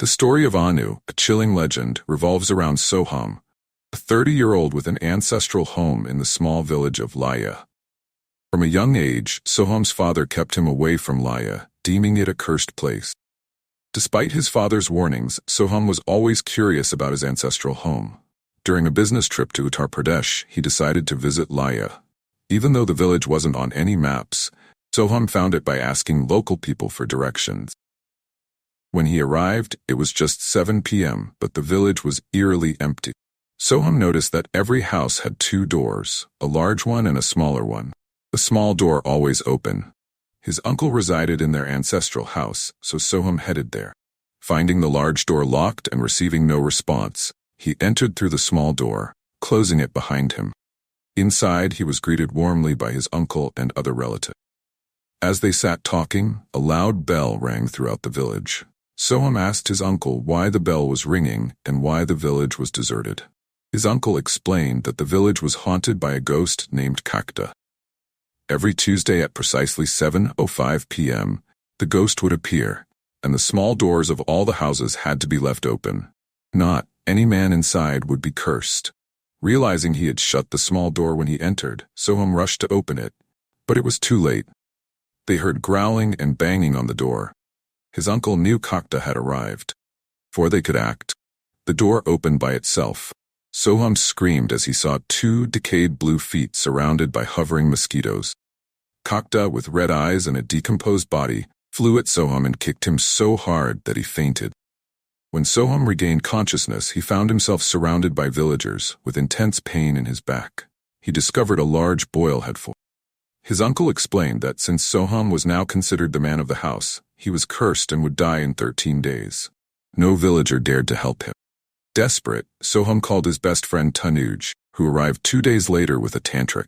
The story of Anu, a chilling legend, revolves around Soham, a 30-year-old with an ancestral home in the small village of Laya. From a young age, Soham's father kept him away from Laya, deeming it a cursed place. Despite his father's warnings, Soham was always curious about his ancestral home. During a business trip to Uttar Pradesh, he decided to visit Laya. Even though the village wasn't on any maps, Soham found it by asking local people for directions. When he arrived, it was just 7 p.m., but the village was eerily empty. Soham noticed that every house had two doors, a large one and a smaller one. The small door always open. His uncle resided in their ancestral house, so Soham headed there. Finding the large door locked and receiving no response, he entered through the small door, closing it behind him. Inside, he was greeted warmly by his uncle and other relatives. As they sat talking, a loud bell rang throughout the village. Soham asked his uncle why the bell was ringing and why the village was deserted. His uncle explained that the village was haunted by a ghost named Kakta. Every Tuesday at precisely 7:05 p.m., the ghost would appear, and the small doors of all the houses had to be left open. Not any man inside would be cursed. Realizing he had shut the small door when he entered, Soham rushed to open it, but it was too late. They heard growling and banging on the door. His uncle knew Kakta had arrived. Before they could act, the door opened by itself. Soham screamed as he saw two decayed blue feet surrounded by hovering mosquitoes. Kakta, with red eyes and a decomposed body, flew at Soham and kicked him so hard that he fainted. When Soham regained consciousness, he found himself surrounded by villagers with intense pain in his back. He discovered a large boil had formed. His uncle explained that since Soham was now considered the man of the house, he was cursed and would die in 13 days. No villager dared to help him. Desperate, Soham called his best friend Tanuj, who arrived 2 days later with a tantric.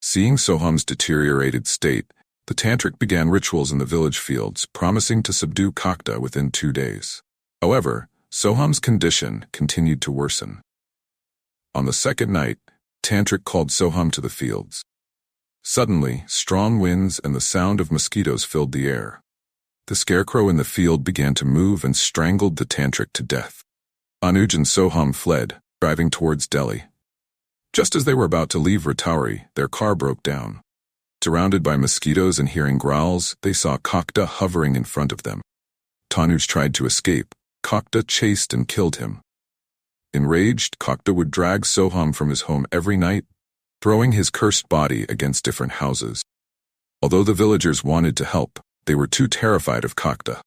Seeing Soham's deteriorated state, the tantric began rituals in the village fields, promising to subdue Kakta within 2 days. However, Soham's condition continued to worsen. On the second night, Tantric called Soham to the fields. Suddenly, strong winds and the sound of mosquitoes filled the air. The scarecrow in the field began to move and strangled the Tantric to death. Anuj and Soham fled, driving towards Delhi. Just as they were about to leave Ratori, their car broke down. Surrounded by mosquitoes and hearing growls, they saw Kakta hovering in front of them. Tanuj tried to escape. Kakta chased and killed him. Enraged, Kakta would drag Soham from his home every night, throwing his cursed body against different houses. Although the villagers wanted to help, they were too terrified of Kakta.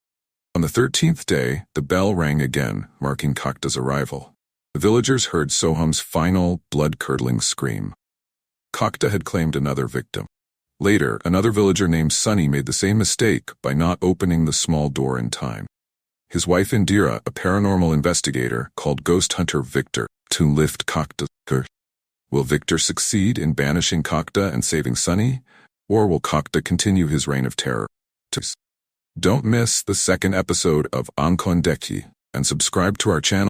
On the 13th day, the bell rang again, marking Kakta's arrival. The villagers heard Soham's final, blood-curdling scream. Kakta had claimed another victim. Later, another villager named Sunny made the same mistake by not opening the small door in time. His wife Indira, a paranormal investigator, called ghost hunter Victor to lift Kakta's curse. Will Victor succeed in banishing Kakta and saving Sunny, or will Kakta continue his reign of terror? Don't miss the second episode of Ankon Deki and subscribe to our channel.